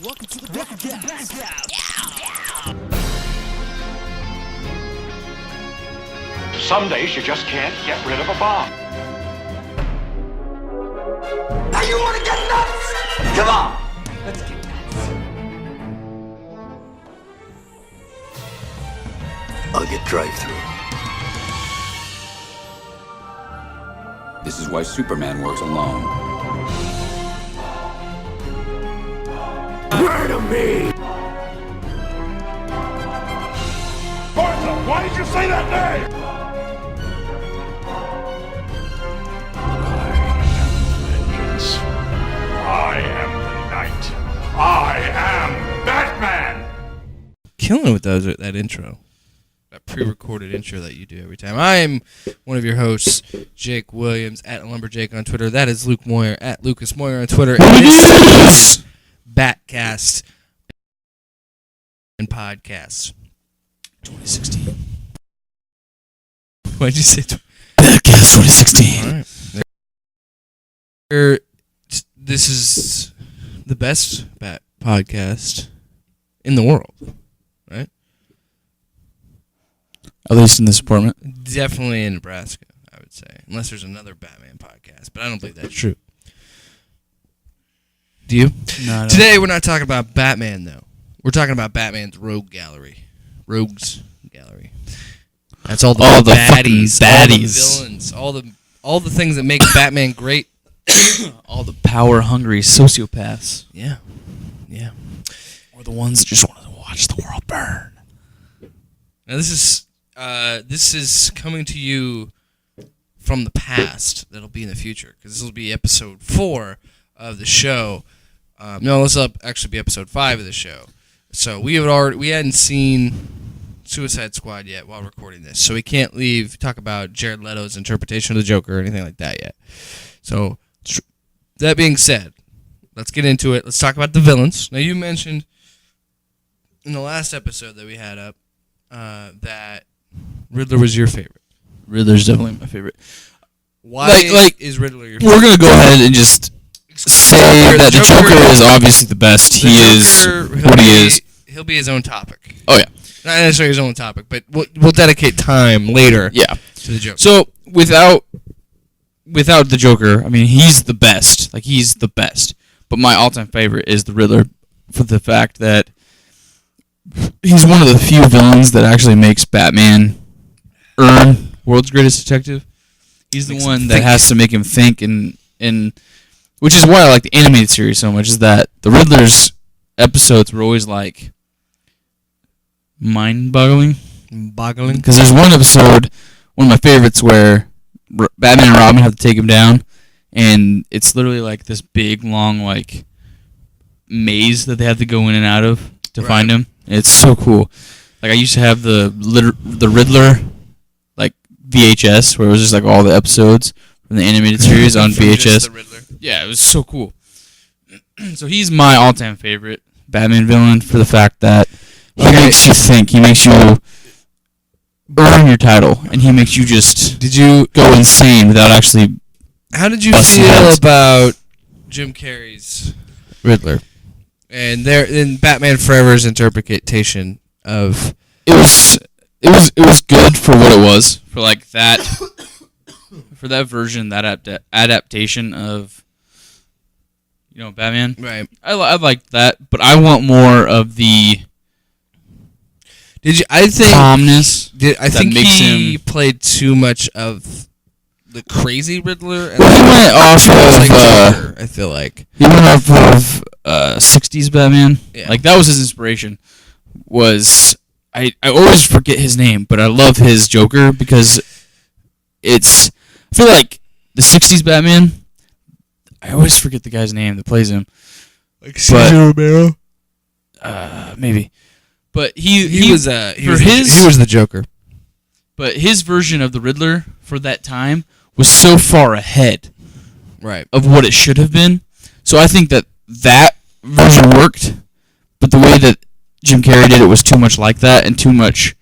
Welcome to the Batcast. Some days you just can't get rid of a bomb. Now you want to get nuts? Come on, let's get nuts. I'll get drive-through. This is why Superman works alone. Word of me! Martha, why did you say that name? Vengeance. I am the knight. I am Batman. Killing it with that intro. That pre-recorded intro that you do every time. I am one of your hosts, Jake Williams, at Lumberjake on Twitter. That is Luke Moyer, at Lucas Moyer on Twitter. And this is Batcast and Podcast 2016. What did you say? Batcast 2016. All right. This is the best Bat podcast in the world, right? At least in this apartment. Definitely in Nebraska, I would say. Unless there's another Batman podcast, but I don't believe that's true. Do you? No. Today, we're not talking about Batman, though. We're talking about Batman's Rogues Gallery. That's all the baddies, all the villains, all the things that make Batman great. All the power-hungry sociopaths. Yeah. Or the ones that just want to watch the world burn. Now, this is coming to you from the past. That'll be in the future, because this will be episode 4 of the show. No, this will actually be episode 5 of the show. So we hadn't seen Suicide Squad yet while recording this, so we can't talk about Jared Leto's interpretation of the Joker or anything like that yet. So that being said, let's get into it. Let's talk about the villains. Now, you mentioned in the last episode that we had up that Riddler was your favorite. Riddler's definitely my favorite. Why is Riddler your favorite? We're going to go ahead and just say that the Joker is obviously the best. He is what he is. He'll be his own topic. Oh, yeah. Not necessarily his own topic, but we'll dedicate time later to the Joker. So, without the Joker, I mean, he's the best. Like, he's the best. But my all-time favorite is the Riddler for the fact that he's one of the few villains that actually makes Batman earn World's Greatest Detective. He's the one that has to make him think, and which is why I like the animated series so much, is that the Riddler's episodes were always, like, mind-boggling. Because there's one episode, one of my favorites, where Batman and Robin have to take him down, and it's literally like this big, long, like, maze that they have to go in and out of to find him. It's so cool. Like, I used to have the Riddler, like, VHS, where it was just, like, all the episodes from the animated series on VHS. Just the Riddler. Yeah, it was so cool. So he's my all-time favorite Batman villain for the fact that he makes you think. He makes you earn your title, and he makes you just go insane without actually. How did you feel about Jim Carrey's Riddler and Batman Forever's interpretation of it was good for what it was, for like that for that version, that adaptation of Batman. Right. I like that, but I want more of the calmness. I think he played too much of the crazy Riddler. And he went off of Joker, I feel like he went off of 60s Batman. Yeah. Like, that was his inspiration. I always forget his name, but I love his Joker because I feel like the 60s Batman, I always forget the guy's name that plays him. Like Cesar Romero? Maybe. But he was the Joker. But his version of the Riddler for that time was so far ahead of what it should have been. So I think that version worked, but the way that Jim Carrey did it was too much like that, and too much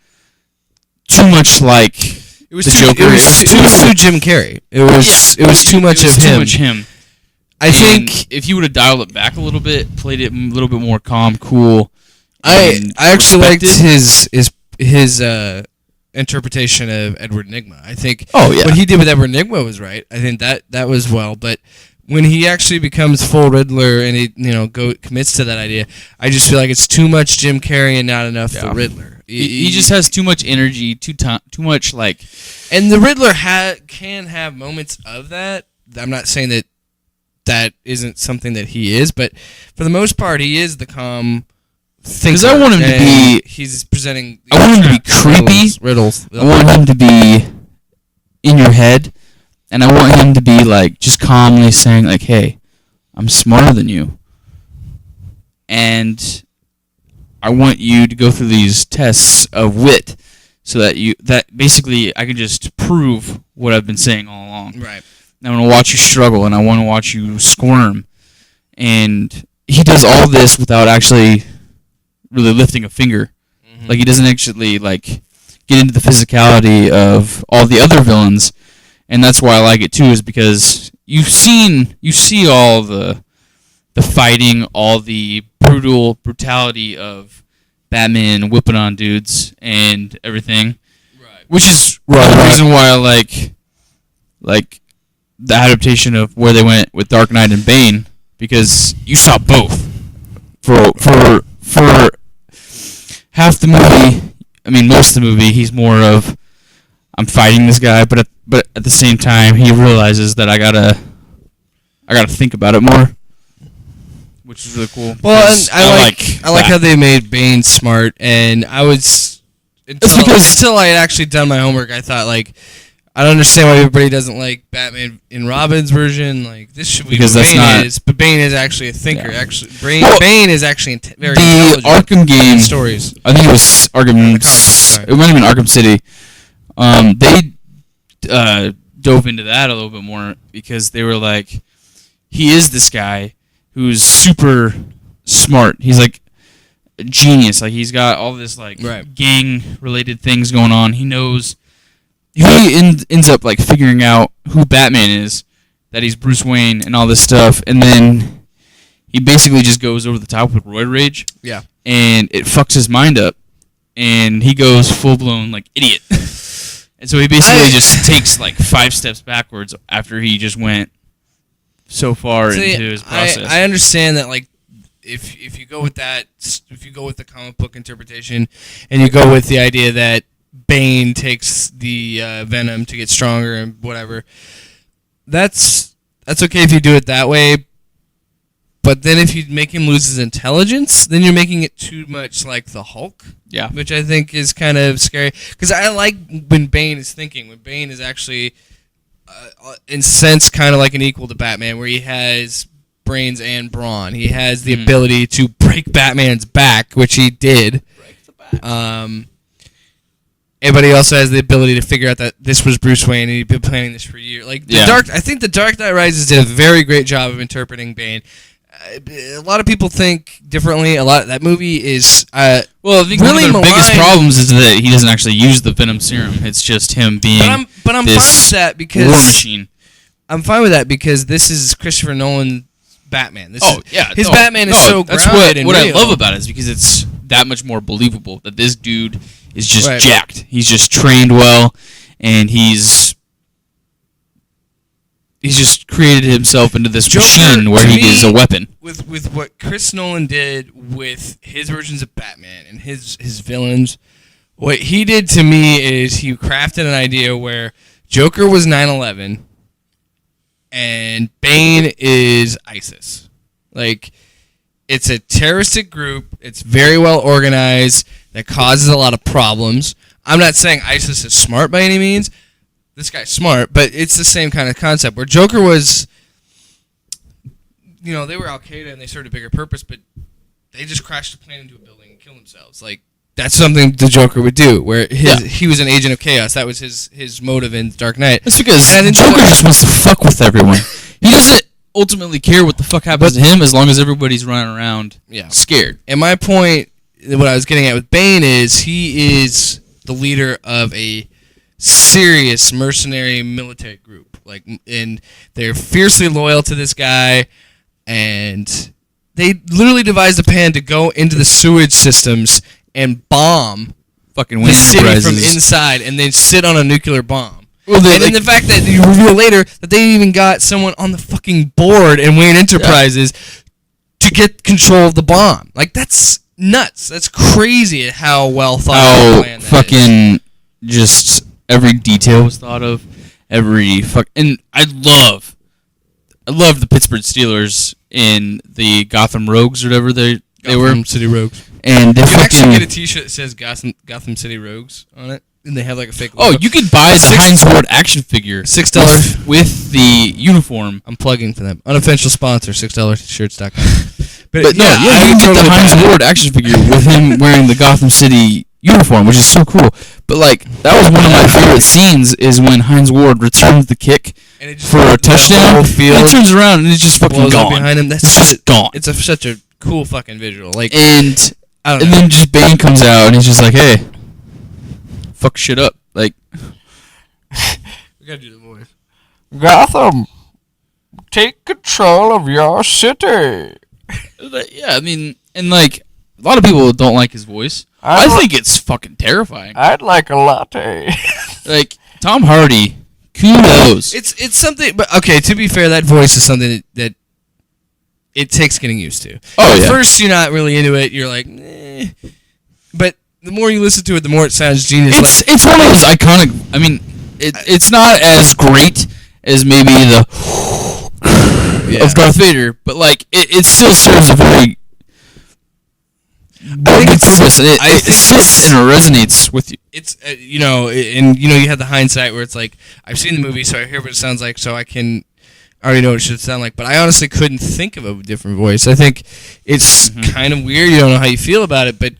like the Joker. It was too Jim Carrey. It was too much of him. Too much him. I think if you would have dialed it back a little bit, played it a little bit more calm, cool. I actually liked respected- his interpretation of Edward Nygma. I think what he did with Edward Nygma was right. I think that was well, but when he actually becomes full Riddler and he commits to that idea, I just feel like it's too much Jim Carrey and not enough the Riddler. He just has too much energy, too much like. And the Riddler can have moments of that. I'm not saying that isn't something that he is, but for the most part, he is the calm thinker. Because I want him to be. He's presenting. I want him to be creepy. Riddles. I want him to be in your head, and I want him to be like just calmly saying like, "Hey, I'm smarter than you," and I want you to go through these tests of wit, so that basically I can just prove what I've been saying all along. Right. And I want to watch you struggle, and I want to watch you squirm, and he does all this without actually really lifting a finger. Mm-hmm. Like he doesn't actually like get into the physicality of all the other villains, and that's why I like it too. Is because you see all the fighting, all the brutality of Batman whipping on dudes and everything, right? Which is the reason why I like the adaptation of where they went with Dark Knight and Bane, because you saw both for half the movie. I mean, most of the movie, he's more of I'm fighting this guy, but at the same time, he realizes that I gotta think about it more, which is really cool. Well, and I like how they made Bane smart, and I was until I had actually done my homework, I thought like I don't understand why everybody doesn't like Batman in Robin's version. Like this should be because that's Bane not. is, but Bane is actually a thinker. Yeah. Actually, Bane is actually very the Arkham game stories. I think it was Arkham. Sorry. It might have been Arkham City. They dove into that a little bit more because they were like, he is this guy who's super smart. He's like a genius. Like he's got all this like gang related things going on. He knows. He ends up like figuring out who Batman is, that he's Bruce Wayne and all this stuff, and then he basically just goes over the top with roid rage. Yeah. And it fucks his mind up, and he goes full blown like idiot. And so he basically just takes like 5 steps backwards after he just went so far into his process. I understand that like if you go with that, if you go with the comic book interpretation, and you go with the idea that Bane takes the venom to get stronger and whatever, that's okay if you do it that way. But then if you make him lose his intelligence, then you're making it too much like the Hulk. Yeah. Which I think is kind of scary. Because I like when Bane is thinking. When Bane is actually, in a sense, kind of like an equal to Batman, where he has brains and brawn. He has the ability to break Batman's back, which he did. Break the back. But he also has the ability to figure out that this was Bruce Wayne, and he'd been planning this for years. Like I think the Dark Knight Rises did a very great job of interpreting Bane. A lot of people think differently. That movie is I think really one of the maligned. biggest problems is that he doesn't actually use the Venom serum. It's just him being. But I'm fine with that because war machine. I'm fine with that because this is Christopher Nolan Batman. His Batman is so that's grounded and what real. I love about it is because it's that much more believable that this dude is just Right. jacked. He's just trained well, and he's just created himself into this Joker, machine where to he me, is a weapon. With what Chris Nolan did with his versions of Batman and his villains, what he did to me is he crafted an idea where Joker was 9/11 and Bane is ISIS. Like, it's a terroristic group. It's very well organized. That causes a lot of problems. I'm not saying ISIS is smart by any means. This guy's smart, but it's the same kind of concept where Joker was, they were Al-Qaeda and they served a bigger purpose, but they just crashed a plane into a building and killed themselves. Like, that's something the Joker would do, where he was an agent of chaos. That was his motive in Dark Knight. That's because Joker just wants to fuck with everyone. He doesn't ultimately care what the fuck happens to him as long as everybody's running around scared. And my point, what I was getting at with Bane is he is the leader of a serious mercenary military group. Like, and they're fiercely loyal to this guy, and they literally devised a plan to go into the sewage systems and bomb Fucking the Wayne city Enterprises. from inside, and then sit on a nuclear bomb. Well, And then the fact that you reveal later that they even got someone on the fucking board in Wayne Enterprises to get control of the bomb. Like, that's nuts. That's crazy at how well thought out how plan that is. fucking just every detail was thought of. And I love the Pittsburgh Steelers in the Gotham Rogues or whatever they were. Gotham City Rogues. And they You can fucking actually get a T-shirt that says Gotham City Rogues on it, and they have like a fake oh, logo. you could buy the Heinz Ward action figure $6 with the uniform. I'm plugging for them. Unofficial sponsor, $6shirts.com. But no, yeah, you can get the Heinz Ward action figure with him wearing the Gotham City uniform, which is so cool. But like that was one of my favorite scenes is when Heinz Ward returns the kick And it just for a touchdown. whole field And he turns around and it's just fucking blows up gone. behind him. That's It's just gone. It's such a cool fucking visual. Like, And I don't and know. then just Bane comes out and he's just like, "Hey, fuck shit up." Like, We gotta do the voice. Gotham, take control of your city. yeah, I mean, and like a lot of people don't like his voice. I think it's fucking terrifying. I'd like a latte. Like Tom Hardy, kudos. It's something, but okay. To be fair, that voice is something that it takes getting used to. Oh, At yeah. first, you're not really into it. You're like, but the more you listen to it, the more it sounds genius. It's one of those iconic. I mean, it's not as great as maybe the of Darth Vader, but like it still serves a very good purpose. And it sits and it resonates with you. It's you have the hindsight where it's like, I've seen the movie, so I hear what it sounds like, so I already know what it should sound like. But I honestly couldn't think of a different voice. I think it's kind of weird. You don't know how you feel about it, but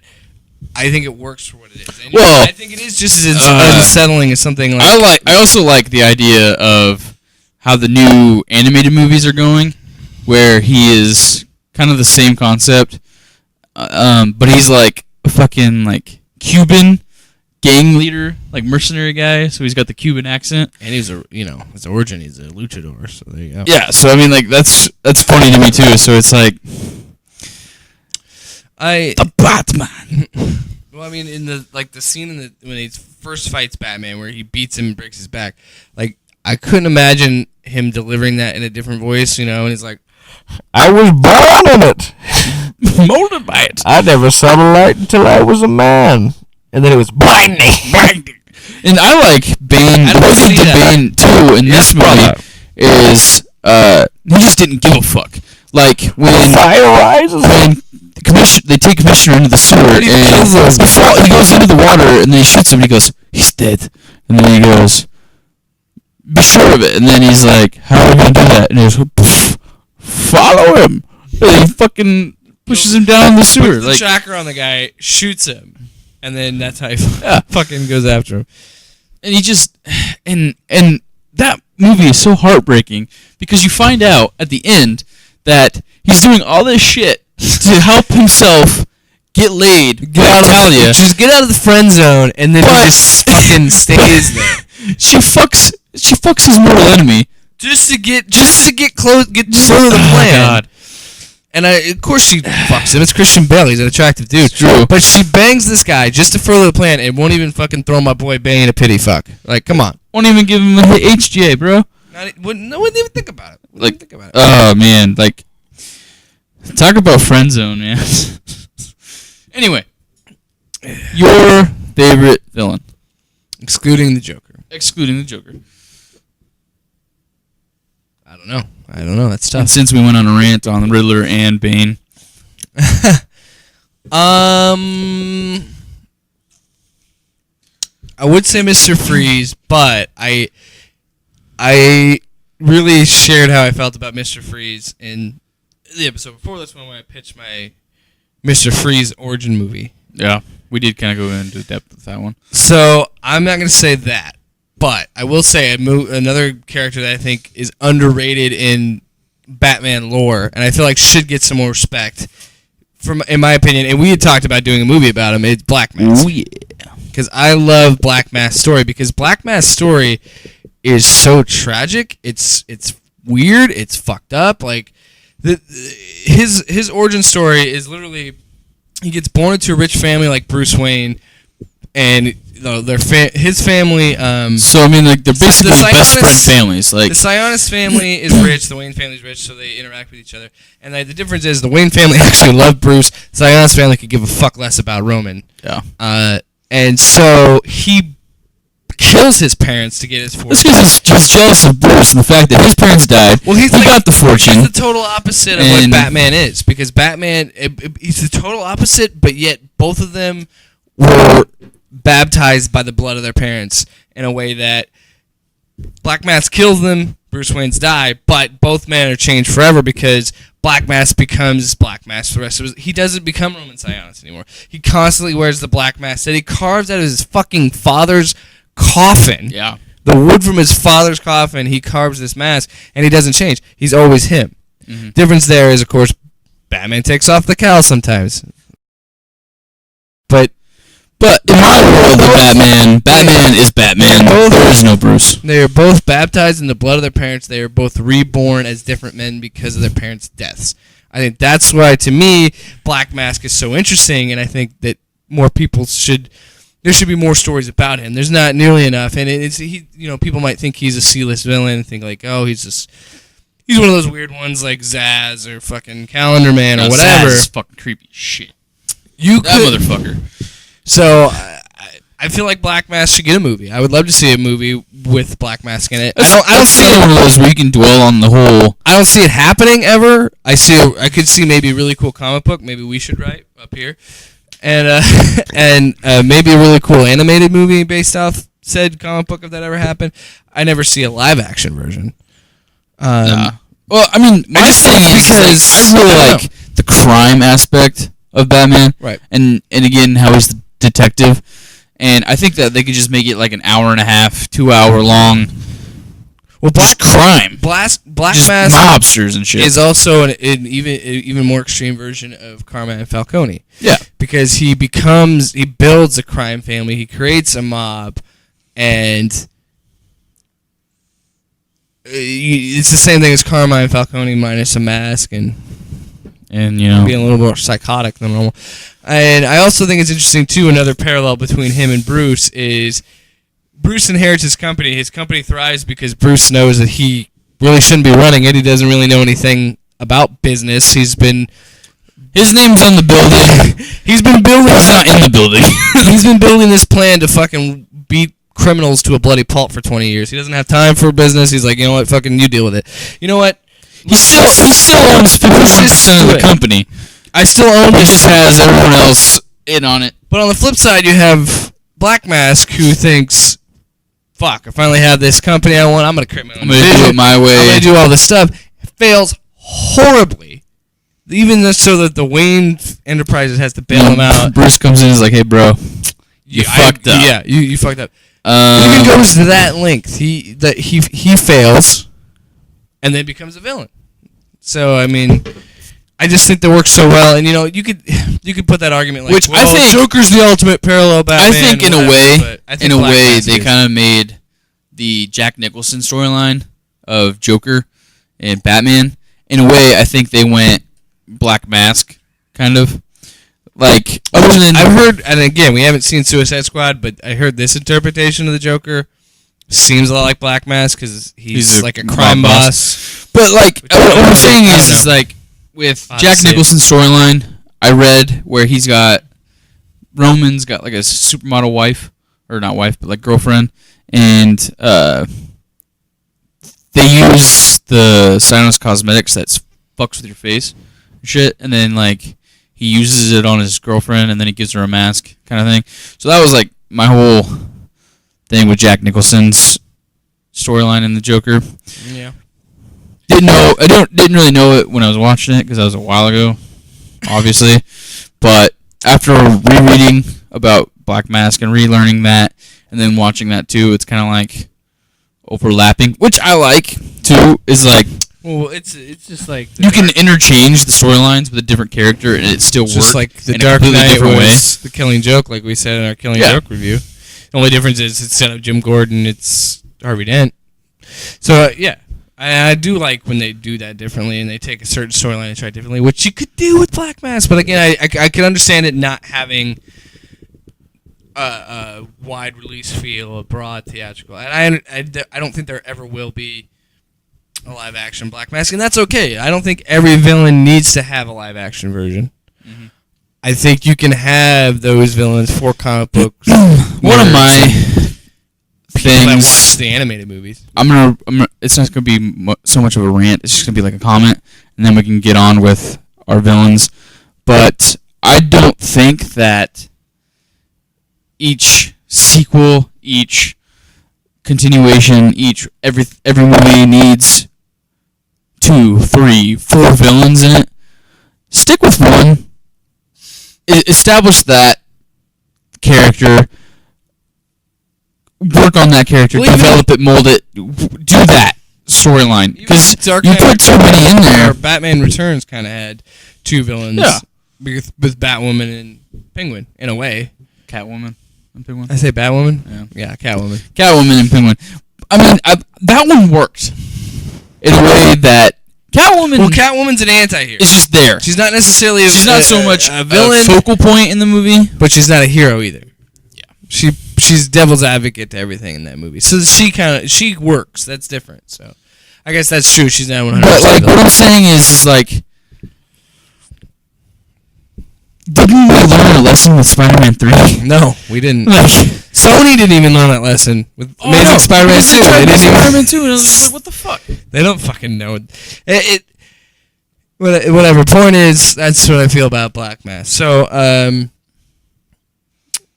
I think it works for what it is. And Well, I think it is just as unsettling as something like. I also like the idea of how the new animated movies are going, where he is kind of the same concept, but he's like a fucking like Cuban gang leader, like mercenary guy. So he's got the Cuban accent, And he's his origin, he's a luchador. So there you go. yeah. So I mean, like that's funny to me too. So it's like the Batman. Well, I mean, in the scene when he first fights Batman, where he beats him and breaks his back, like I couldn't imagine him delivering that in a different voice, and he's like, I was born in it. Molded by it. I never saw the light until I was a man. And then it was blinding. And I like Bane. The way they did Bane too in this movie is he just didn't give a fuck. Like when Fire rises. when they take Commissioner into the sewer and he goes into the water and then he shoots him and he goes, he's dead. And then he goes, be sure of it. And then he's like, how are we gonna do that? And he goes, "Pff, follow him. And he fucking pushes him down in the sewer. puts the Like, tracker on the guy, shoots him, and then that's how he fucking goes after him. and he just and that movie is so heartbreaking because you find out at the end that he's doing all this shit to help himself get laid. Get out of Talia. Just get out of the friend zone, and then he But- just fucking stays there. She fucks his mortal enemy. Just to get close, get further the plan. God. And of course she fucks him. It's Christian Bale. He's an attractive dude. It's true. But she bangs this guy just to further the plan and won't even fucking throw my boy Bane a pity fuck. Like, come on. Won't even give him a HGA, bro. Wouldn't even think about it. Like, think about it. oh man, like, talk about friend zone, man. Anyway, your favorite villain, Excluding the Joker. excluding the Joker. I don't know. That's And tough. since we went on a rant on the Riddler and Bane, I would say Mr. Freeze, but I really shared how I felt about Mr. Freeze in the episode before this one when I pitched my Mr. Freeze origin movie. yeah, we did kind of go into depth with that one. So I'm not going to say that, but I will say another character that I think is underrated in Batman lore, and I feel like should get some more respect, in my opinion. And we had talked about doing a movie about him. It's Black Mask. Oh yeah. Because I love Black Mask's story. Because Black Mask's story is so tragic. It's weird. It's fucked up. Like his origin story is literally he gets born into a rich family like Bruce Wayne, and his family. So I mean, like they're basically best friend families. Like the Sionis family is rich, the Wayne family is rich, so they interact with each other. And like, the difference is the Wayne family actually loved Bruce. The Sionis family could give a fuck less about Roman. yeah. And so he kills his parents to get his fortune. This guy's just jealous of Bruce and the fact that his parents died. Well, he got the fortune. He's the total opposite of what Batman is, because Batman, he's the total opposite, but yet both of them were baptized by the blood of their parents in a way that Black Mask kills them, Bruce Wayne's die, but both men are changed forever because Black Mask becomes Black Mask for the rest of his... He doesn't become Roman Sionis anymore. He constantly wears the Black Mask that he carves out of his fucking father's coffin. Yeah. The wood from his father's coffin, he carves this mask, and he doesn't change. He's always him. Mm-hmm. Difference there is, of course, Batman takes off the cowl sometimes. But in my world of Batman is Batman. There is no Bruce. They are both baptized in the blood of their parents. They are both reborn as different men because of their parents' deaths. I think that's why, to me, Black Mask is so interesting, and I think that more people should... There should be more stories about him. There's not nearly enough, and people might think he's a C-list villain and think like, oh, he's one of those weird ones like Zaz or fucking Calendar Man or whatever. Zaz is fucking creepy shit. That motherfucker. So I feel like Black Mask should get a movie. I would love to see a movie with Black Mask in it. I don't see one of those where you can dwell on the whole. I don't see it happening ever. I could see maybe a really cool comic book. Maybe we should write up here. And maybe a really cool animated movie based off said comic book if that ever happened. I never see a live action version. Well, I mean, my thing is because I really like the crime aspect of Batman, right? And again, how he's the detective, and I think that they could just make it like an hour and a half, 2 hour long. Well, crime, Black just Mask, mobsters and shit is also an even more extreme version of Carmine Falcone. Yeah, because he builds a crime family, he creates a mob, and it's the same thing as Carmine Falcone minus a mask and being a little more psychotic than normal. And I also think it's interesting too. Another parallel between him and Bruce is Bruce inherits his company. His company thrives because Bruce knows that he really shouldn't be running it. He doesn't really know anything about business. His name's on the building. He's been building. He's not in the building. He's been building this plan to fucking beat criminals to a bloody pulp for 20 years. He doesn't have time for business. He's like, you know what, fucking you deal with it. You know what? He still owns 50% of the company. I still own it. He just has everyone else in on it. But on the flip side, you have Black Mask who thinks, fuck, I finally have this company I want. I'm going to create my own I'm going to do it my way. I'm going to do all this stuff. It fails horribly. Even so that the Wayne Enterprises has to bail him out. Bruce comes in and is like, hey, bro, you fucked up. Yeah, you fucked up. Even goes to that length. He fails and then becomes a villain. So, I mean, I just think that works so well. And, you could put that argument like, which I think Joker's the ultimate parallel Batman. I think in a way, they is. kind of made the Jack Nicholson storyline of Joker and Batman. In a way, I think they went Black Mask, kind of. Like, other than... I've heard, and again, we haven't seen Suicide Squad, but I heard this interpretation of the Joker seems a lot like Black Mask, because he's like a crime boss. But, like, what I'm saying is, like, with Jack Nicholson's storyline, I read where Roman's got, like, a supermodel wife, or not wife, but, like, girlfriend, and they use the Sionis cosmetics that fucks with your face and shit, and then, like, he uses it on his girlfriend, and then he gives her a mask, kind of thing. So that was, like, my whole thing with Jack Nicholson's storyline in the Joker. Yeah. Didn't really know it when I was watching it, because that was a while ago, obviously. But after rereading about Black Mask and relearning that, and then watching that too, it's kind of like overlapping, which I like too. Is like, well, it's just like you can interchange the storylines with a different character, and it still works. Just like the Dark Knight was the Killing Joke, like we said in our Killing Joke review. The only difference is instead of Jim Gordon, it's Harvey Dent. So yeah, I do like when they do that differently and they take a certain storyline and try it differently, which you could do with Black Mass. But again, I can understand it not having a wide release feel, a broad theatrical. And I don't think there ever will be a live action Black Mask, and that's okay. I don't think every villain needs to have a live action version. Mm-hmm. I think you can have those villains for comic books. One of my things that things. watch the animated movies. I'm gonna. It's not gonna be so much of a rant. It's just gonna be like a comment, and then we can get on with our villains. But I don't think that each sequel, each continuation, every movie needs 2, 3, 4 villains in it. Stick with one. Establish that character. Work on that character. Develop it, mold it. Do that storyline. Because you put too many in there. Batman Returns kind of had 2 villains. Yeah. With Batwoman and Penguin, in a way. Catwoman and Penguin. I say Batwoman? Yeah, Catwoman. Catwoman and Penguin. I mean, that one worked in a way that Catwoman. Well, Catwoman's an anti-hero. Is just there. She's not necessarily. She's not so much a villain, a focal point in the movie, but she's not a hero either. Yeah. She's devil's advocate to everything in that movie. So she works. That's different. So I guess that's true. She's not 100%. But like what I'm saying is like, didn't we learn a lesson with Spider-Man 3? No, we didn't. Like, Sony didn't even learn that lesson with Amazing Spider-Man 2. They didn't Spider-Man 2, and I was like, what the fuck? They don't fucking know it. Whatever. Point is, that's what I feel about Black Mass. So,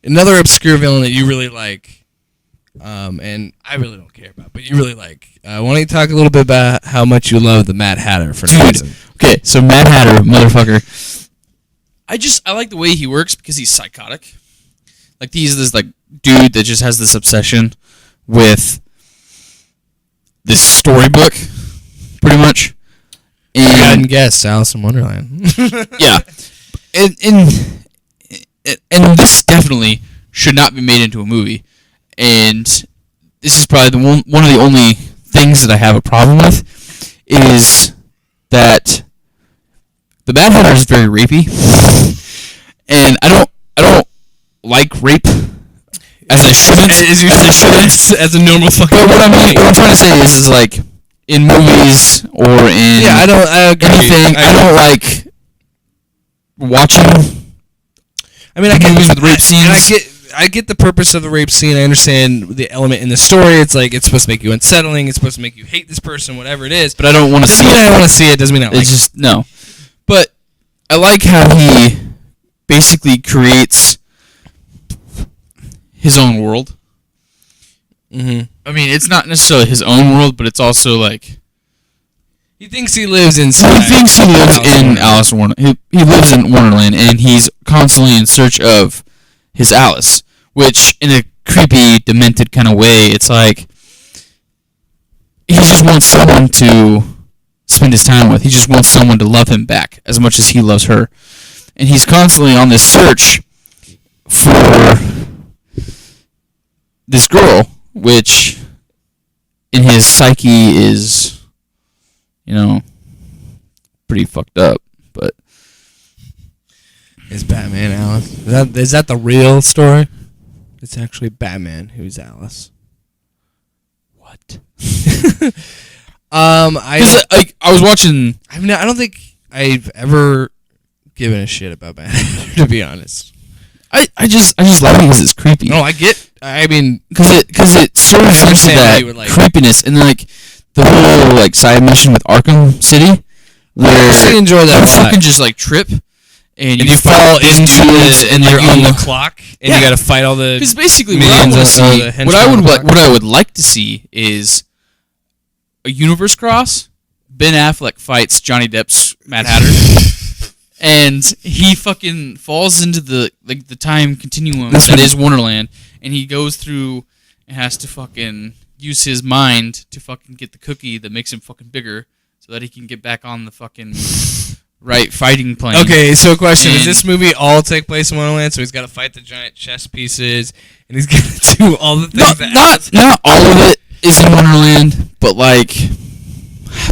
another obscure villain that you really like, and I really don't care about, but you really like. Why don't you talk a little bit about how much you love the Mad Hatter for some reason? Okay, so Mad Hatter, motherfucker. I like the way he works because he's psychotic. Like he's this like dude that just has this obsession with this storybook, pretty much. And guess Alice in Wonderland. Yeah, and this definitely should not be made into a movie. And this is probably one of the only things that I have a problem with is that the Mad Hatter is very rapey, and I don't like rape as I shouldn't. As a normal fucking. But what I'm trying to say is like in movies or in I agree. anything, I don't like watching. I mean, I get movies with rape scenes. I get the purpose of the rape scene. I understand the element in the story. It's like it's supposed to make you unsettling. It's supposed to make you hate this person, whatever it is. But I don't want to see it. I don't want to see it. Doesn't mean I like it. It's just no. But I like how he basically creates his own world. Mm-hmm. I mean, it's not necessarily his own world, but it's also like he thinks he lives inside. He thinks he lives in Alice in Wonderland. He lives in Wonderland, and he's constantly in search of his Alice, which in a creepy, demented kind of way, it's like he just wants someone to spend his time with. He just wants someone to love him back as much as he loves her. And he's constantly on this search for this girl, which in his psyche is, pretty fucked up. But is Batman Alice? Is that the real story? It's actually Batman who's Alice. What? I was watching. I mean, I don't think I've ever given a shit about Batman, to be honest. I just like it because it's creepy. No, I get. I mean, because it serves into that creepiness, and then like the whole like side mission with Arkham City, where I actually enjoy that. You fucking just like trip, and you fall into it, and you're on the clock, and you got to fight all the. Because basically, what I would like to see is a universe cross. Ben Affleck fights Johnny Depp's Mad Hatter, and he fucking falls into the time continuum that is Wonderland, and he goes through and has to fucking use his mind to fucking get the cookie that makes him fucking bigger, so that he can get back on the fucking right fighting plane. Okay, so question: does this movie all take place in Wonderland? So he's got to fight the giant chess pieces, and he's got to do all the things. Not all of it. is in Wonderland, but like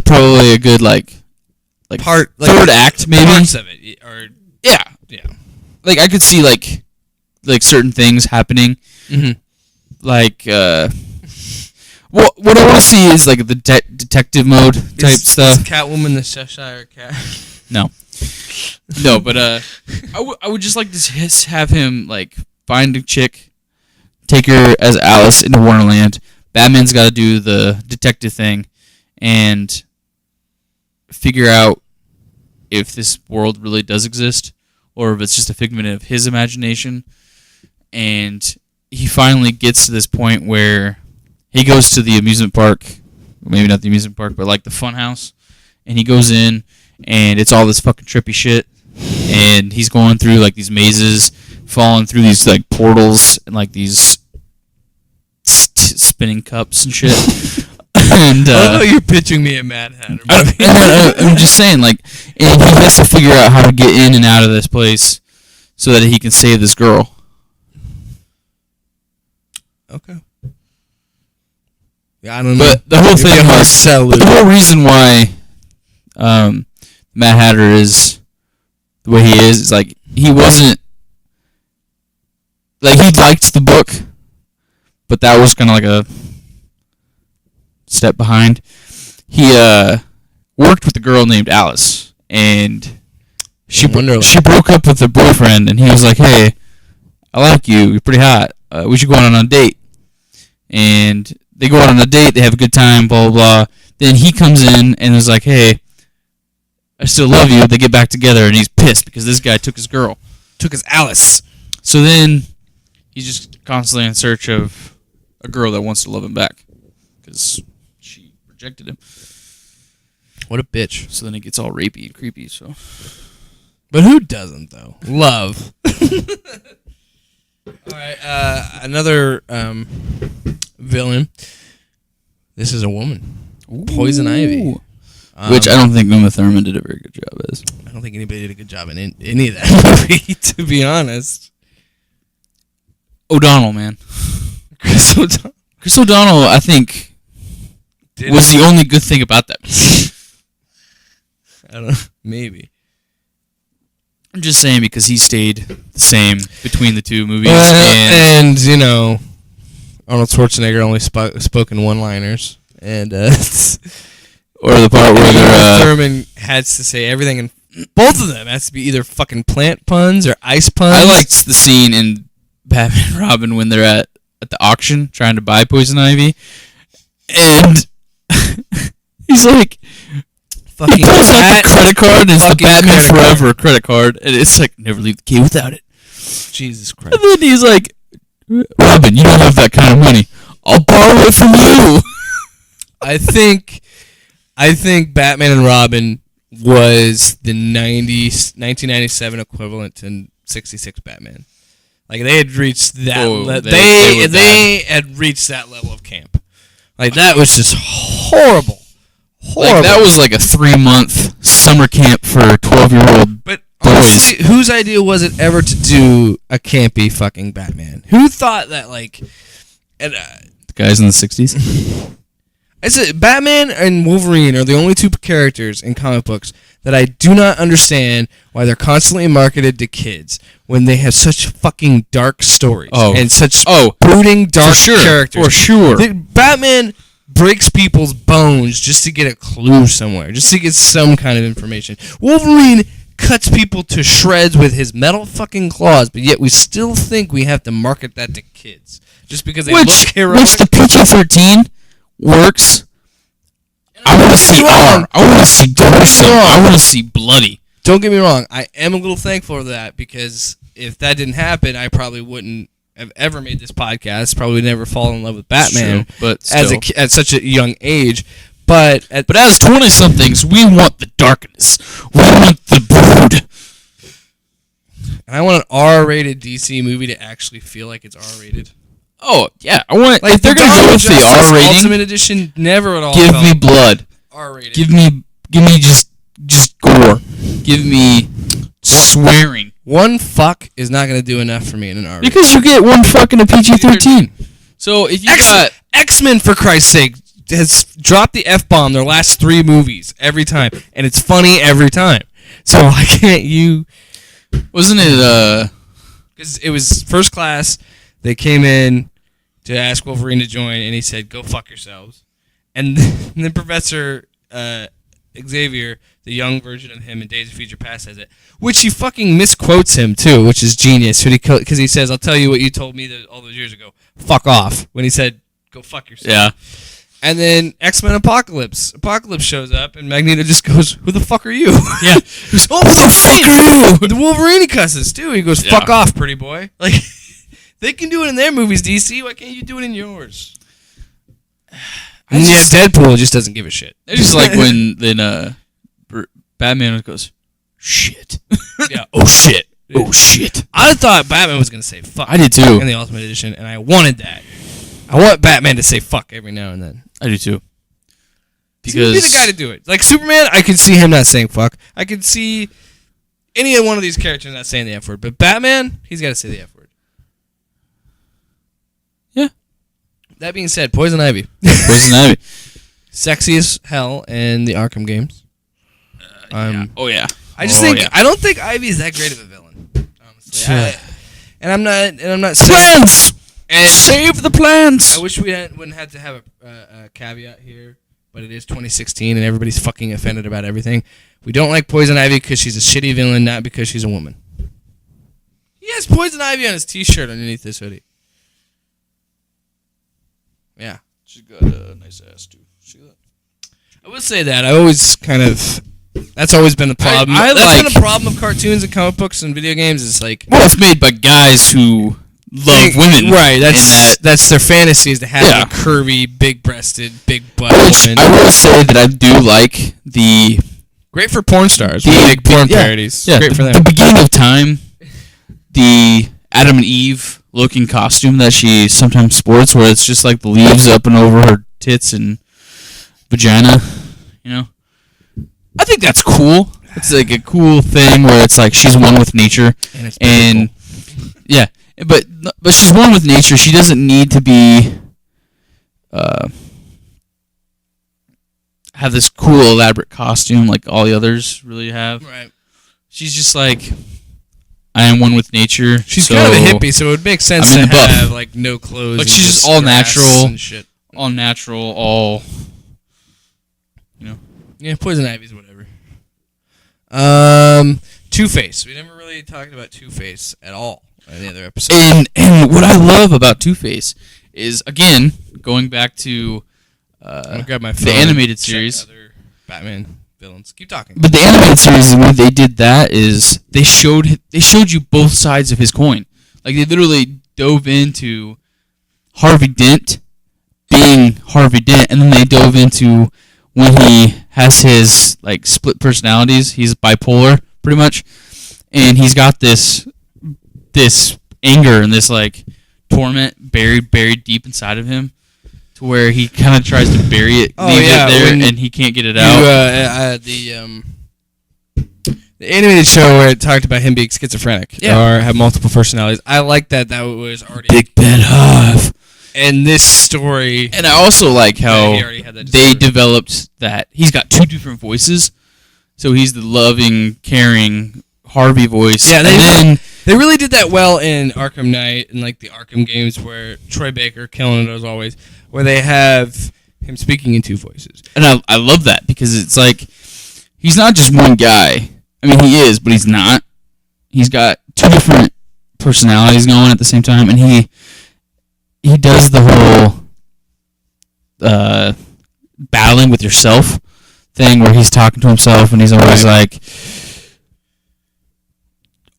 probably a good like Part like, third act maybe. Parts of it, or Yeah. Like I could see like certain things happening. Mhm. Like what I want to see is like the detective mode type stuff. Is Catwoman the Cheshire Cat? No, but I would just like to have him like find a chick, take her as Alice into Wonderland. Batman's got to do the detective thing and figure out if this world really does exist or if it's just a figment of his imagination. And he finally gets to this point where he goes to the amusement park, maybe not the amusement park, but like the fun house, and he goes in, and it's all this fucking trippy shit, and he's going through like these mazes, falling through these like portals and like these spinning cups and shit. And I know you're pitching me a Mad Hatter. I'm just saying, like, and he has to figure out how to get in and out of this place so that he can save this girl. Okay. Yeah, I don't know. But the whole thing was the whole reason why Mad Hatter is the way he is like he wasn't like he liked the book, but that was kind of like a step behind. He worked with a girl named Alice, and she broke up with her boyfriend, and he was like, "Hey, I like you. You're pretty hot. We should go on a date." And they go out on a date. They have a good time. Blah blah blah. Then he comes in and is like, "Hey, I still love you." They get back together, and he's pissed because this guy took his girl, took his Alice. So then he's just constantly in search of a girl that wants to love him back because she rejected him. What a bitch. So then it gets all rapey and creepy. So, but who doesn't though? Love. All right, another villain. This is a woman. Poison Ivy. Which I don't think Uma Thurman did a very good job as. I don't think anybody did a good job in any of that movie, to be honest. O'Donnell, man. Chris O'Donnell. Chris O'Donnell, I think, was the only good thing about that movie. I don't know. Maybe. I'm just saying because he stayed the same between the two movies. And you know, Arnold Schwarzenegger only spoke in one-liners. And, or the part where Thurman has to say everything, and both of them has to be either fucking plant puns or ice puns. I liked the scene in Batman and Robin when they're at the auction trying to buy Poison Ivy, and he's like, fucking he pulls out the credit card, and it's the Batman Forever credit card, and it's like, never leave the key without it. Jesus Christ. And then he's like, Robin, you don't have that kind of money. I'll borrow it from you. I think Batman and Robin was the 1997 equivalent to 66 Batman. Like they had reached that. They had reached that level of camp. Like that was just horrible. Like that was like a 3-month summer camp for 12-year-old. But honestly, whose idea was it ever to do a campy fucking Batman? Who thought that like? And, the guys in the 60s. I said Batman and Wolverine are the only two characters in comic books that I do not understand why they're constantly marketed to kids when they have such fucking dark stories and such brooding dark characters. For sure. Batman breaks people's bones just to get a clue somewhere, just to get some kind of information. Wolverine cuts people to shreds with his metal fucking claws, but yet we still think we have to market that to kids just because they look heroic. Which the PG-13 works. I want to see R. I want to see gruesome. I want to see bloody. Don't get me wrong. I am a little thankful for that because if that didn't happen, I probably wouldn't have ever made this podcast. Probably never fall in love with Batman. True, but still. at such a young age. But as 20-somethings, we want the darkness. We want the brood. And I want an R-rated DC movie to actually feel like it's R-rated. Oh yeah, I want. Like if they're gonna go with the R rating, Ultimate Edition never at all. Give me blood. R-rated. Give me just gore. Give me swearing. One fuck is not gonna do enough for me in an R-rated. Because you get one fuck in a PG-13. So if you got X-Men, for Christ's sake, has dropped the F-bomb their last 3 movies every time, and it's funny every time. So why can't you? Wasn't it? Because it was First Class. They came in to ask Wolverine to join, and he said, "Go fuck yourselves." And then Professor Xavier, the young version of him in Days of Future Past, says it, which he fucking misquotes him too, which is genius. Because he says, "I'll tell you what you told me all those years ago. Fuck off." When he said, "Go fuck yourself." Yeah. And then X-Men Apocalypse. Apocalypse shows up, and Magneto just goes, "Who the fuck are you?" Yeah. "Oh, who the fuck are you?" The Wolverine cusses too. He goes, "Fuck off, pretty boy." Like, they can do it in their movies, DC. Why can't you do it in yours? And Deadpool just doesn't give a shit. It's just like when Batman goes, "Shit." Yeah. Oh shit. Oh shit. I thought Batman was gonna say "fuck." I did too. In the Ultimate Edition, and I wanted that. I want Batman to say "fuck" every now and then. I do too. Because he would be the guy to do it. Like Superman, I could see him not saying "fuck." I could see any one of these characters not saying the F word, but Batman, he's got to say the F word. Yeah. That being said, Poison Ivy. Poison Ivy. Sexy as hell in the Arkham games. Yeah. Oh yeah. I just think I don't think Ivy is that great of a villain. Honestly, I'm not saying. Plants. And save the plants. I wish we wouldn't have to have a caveat here, but it is 2016 and everybody's fucking offended about everything. We don't like Poison Ivy because she's a shitty villain, not because she's a woman. He has Poison Ivy on his T-shirt underneath this hoodie. Yeah. She's got a nice ass too. See that? I will say that. I always kind of... That's always been the problem. That's been a problem of cartoons and comic books and video games. It's like... Well, it's made by guys who love women. Right. That's their fantasy is to have a curvy, big-breasted, big-butt woman. I will say that I do like the... Great for porn stars. We make porn parodies. Yeah, Great for them. The beginning of time, the Adam and Eve looking costume that she sometimes sports, where it's just like the leaves up and over her tits and vagina, you know? I think that's cool. It's like a cool thing where it's like she's one with nature. And yeah, but she's one with nature. She doesn't need to be have this cool elaborate costume like all the others really have. Right. She's just like, I am one with nature. She's kind of a hippie, so it would make sense to have like no clothes. Like and she's just all natural and shit. All natural, all, you know. Yeah, Poison Ivy's whatever. Two-Face. We never really talked about Two-Face at all in the other episode. And what I love about Two-Face is, again, going back to I'm grab my phone the animated series. Other Batman villains. Keep talking. But the animated series, when they did that, is they showed you both sides of his coin. Like they literally dove into Harvey Dent being Harvey Dent, and then they dove into when he has his like split personalities. He's bipolar, pretty much, and he's got this anger and this like torment buried deep inside of him, to where he kind of tries to bury it, leave it there, and he can't get it out. The animated show where it talked about him being schizophrenic or have multiple personalities. I like that was already Big Ben Huff. And this story, and I also like how they developed that he's got two different voices. So he's the loving, caring Harvey voice. Yeah, they really did that well in Arkham Knight and like the Arkham games, where Troy Baker killing it as always, where they have him speaking in two voices. And I love that because it's like he's not just one guy. I mean, he is, but he's not. He's got two different personalities going at the same time, and he does the whole battling with yourself thing where he's talking to himself and he's always like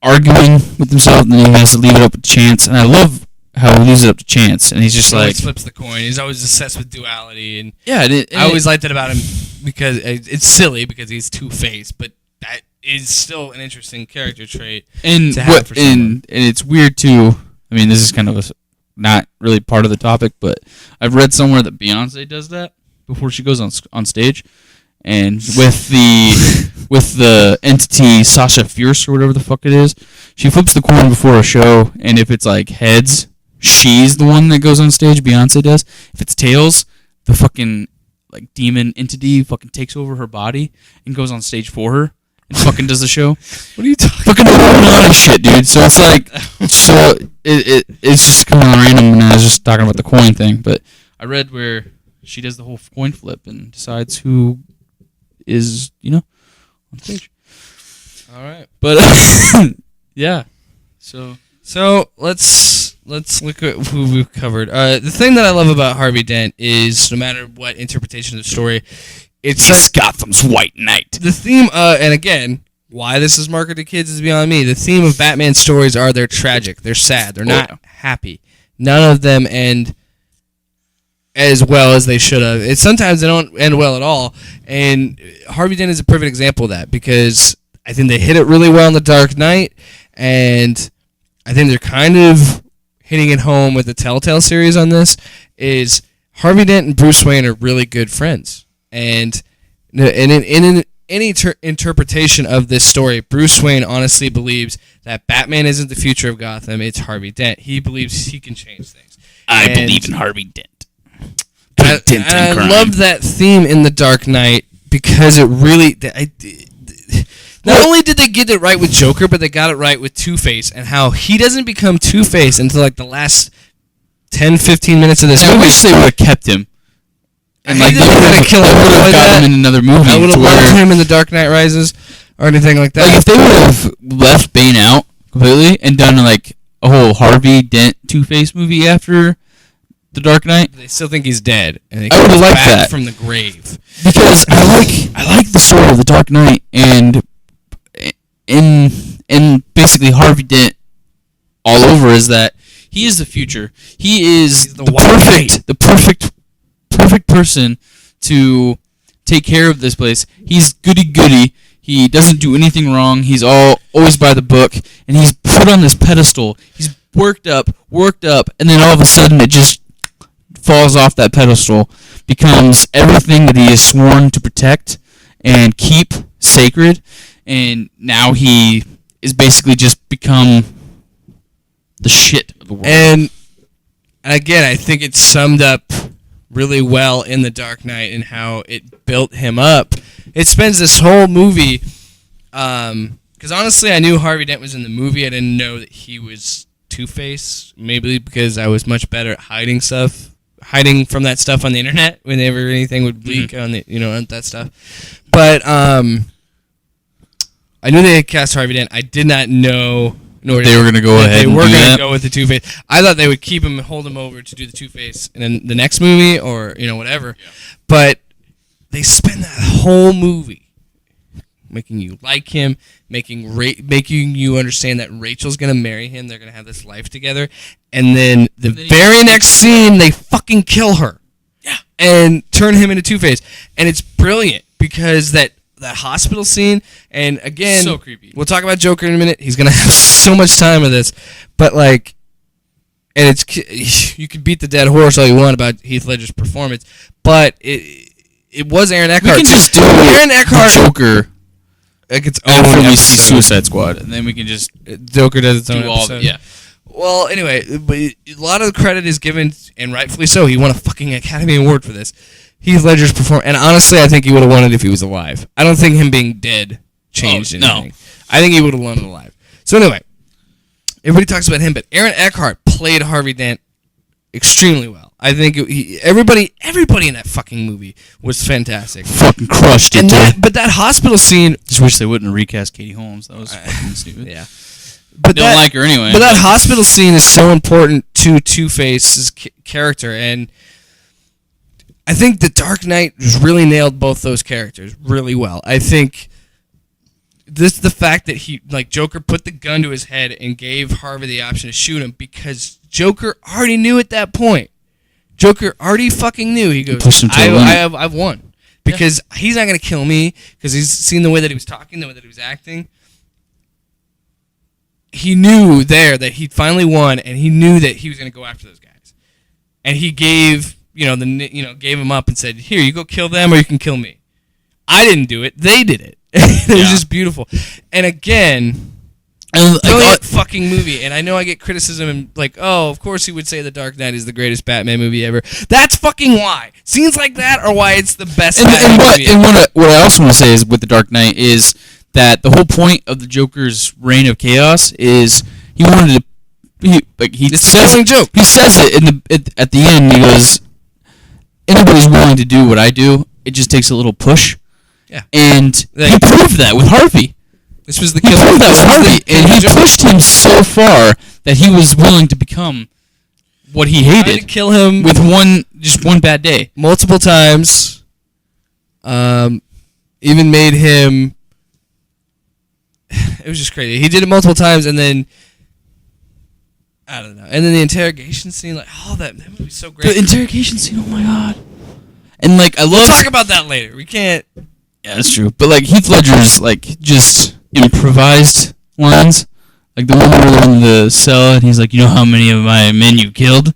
arguing with himself, and then he has to leave it up to chance. And I love how he leaves it up to chance, and he's just he like always flips the coin. He's always obsessed with duality, and I always liked that about him because it's silly because he's Two-Faced, but that is still an interesting character trait to have for someone. And it's weird too. I mean, this is kind of not really part of the topic, but I've read somewhere that Beyonce does that before she goes on stage, and with the entity Sasha Fierce or whatever the fuck it is, she flips the coin before a show, and if it's like heads, she's the one that goes on stage. Beyonce does. If it's Tails, the fucking like demon entity fucking takes over her body and goes on stage for her and fucking does the show. What are you talking? Fucking Illuminati shit, dude. So it's like, it's just kind of random. And I was just talking about the coin thing, but I read where she does the whole coin flip and decides who is, on stage. All right. But yeah. So let's look at who we've covered. The thing that I love about Harvey Dent is no matter what interpretation of the story, it's Gotham's White Knight. the theme. And again, why this is marketed to kids is beyond me. The theme of Batman stories are they're tragic, they're sad, they're not happy. None of them end as well as they should have. Sometimes they don't end well at all. And Harvey Dent is a perfect example of that because I think they hit it really well in The Dark Knight, and I think they're kind of hitting it home with the Telltale series on this. Is Harvey Dent and Bruce Wayne are really good friends, and in any interpretation of this story, Bruce Wayne honestly believes that Batman isn't the future of Gotham; it's Harvey Dent. He believes he can change things. I believe in Harvey Dent. I love that theme in The Dark Knight because it really. Not only did they get it right with Joker, but they got it right with Two-Face and how he doesn't become Two-Face until like the last 10, 15 minutes of this movie. I wish they would have kept him. And I didn't want to kill him. I would have got him in another movie. I would have loved him in The Dark Knight Rises or anything like that. Like if they would have left Bane out completely and done like a whole Harvey Dent Two-Face movie after The Dark Knight, they still think he's dead, and he I would comes have liked back that from the grave. because I like the story of The Dark Knight and in basically Harvey Dent all over is that he is the future. He is the perfect person to take care of this place. He's goody. He doesn't do anything wrong. He's always by the book, and he's put on this pedestal. He's worked up, and then all of a sudden it just falls off that pedestal, becomes everything that he is sworn to protect and keep sacred, and now he is basically just become the shit of the world. And again, I think it's summed up really well in The Dark Knight and how it built him up. It spends this whole movie, because honestly, I knew Harvey Dent was in the movie. I didn't know that he was Two-Face, maybe because I was much better at hiding from that stuff on the internet whenever anything would leak on the, on that stuff. But I knew they had cast Harvey Dent. I did not know they were going to go ahead they and were do going to that. go with the Two-Face. I thought they would keep him and hold him over to do the Two-Face in the next movie or whatever. Yeah. But they spend that whole movie making you like him, making you understand that Rachel's going to marry him. They're going to have this life together. And then the very next scene, they fucking kill her. Yeah. And turn him into Two-Face. And it's brilliant because that hospital scene, and again, so creepy. We'll talk about Joker in a minute. He's going to have so much time with this. But like, and you can beat the dead horse all you want about Heath Ledger's performance, but it was Aaron Eckhart. We can just do Aaron Eckhart Joker like its own after we see episode. Suicide Squad, and then we can just Joker does its own do all episode. of it. Yeah. Well, anyway, but a lot of the credit is given, and rightfully so. He won a fucking Academy Award for this. Heath Ledger's performance, and honestly, I think he would have won it if he was alive. I don't think him being dead changed anything. I think he would have won it alive. So anyway, everybody talks about him, but Aaron Eckhart played Harvey Dent extremely well. I think everybody in that fucking movie was fantastic. Fucking crushed it. But that hospital scene. Just wish they wouldn't have recast Katie Holmes. That was fucking stupid. Yeah. But don't like her anyway. But that hospital scene is so important to Two-Face's character, and I think The Dark Knight just really nailed both those characters really well. I think the fact that Joker put the gun to his head and gave Harvey the option to shoot him because Joker already knew at that point. Joker already fucking knew. He goes, I've won. Because he's not going to kill me because he's seen the way that he was talking, the way that he was acting. He knew there that he'd finally won, and he knew that he was going to go after those guys. And he gave, gave him up and said, "Here, you go kill them, or you can kill me." I didn't do it; they did it. It was just beautiful. And again, And, Brilliant fucking movie. And I know I get criticism and like, oh, of course he would say The Dark Knight is the greatest Batman movie ever. That's fucking why. Scenes like that are why it's the best Batman movie ever. What I also want to say is with The Dark Knight is that the whole point of the Joker's reign of chaos is he wanted to. It's a killing joke. He says it at the end. He goes, "Anybody's willing to do what I do. It just takes a little push." Yeah. And he proved that with Harvey. This was the He proved that with Harvey, and he pushed him so far that he was willing to become what he hated. Tried to kill him with one bad day, multiple times. Even made him. It was just crazy. He did it multiple times, and then I don't know. And then the interrogation scene, like, oh, that movie's so great. The interrogation scene, oh my god. And like, We'll talk about that later. We can't. Yeah, that's true. But like Heath Ledger's like just improvised lines, like the one where they're in the cell and he's like, "You know how many of my men you killed?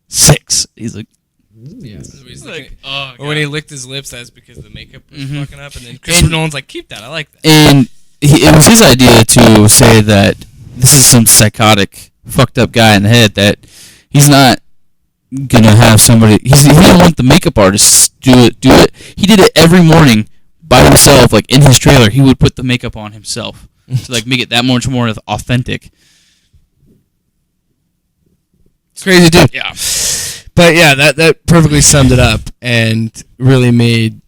6." He's like, yeah. He's like, oh, or when he licked his lips, that's because the makeup was fucking up. And then Christopher Nolan's like, "Keep that. I like that." And it was his idea to say that this is some psychotic, fucked up guy in the head that he's not gonna have somebody. He didn't want the makeup artists to do it. He did it every morning by himself, like in his trailer. He would put the makeup on himself to like make it that much more authentic. Crazy dude. Yeah. But yeah, that perfectly summed it up and really made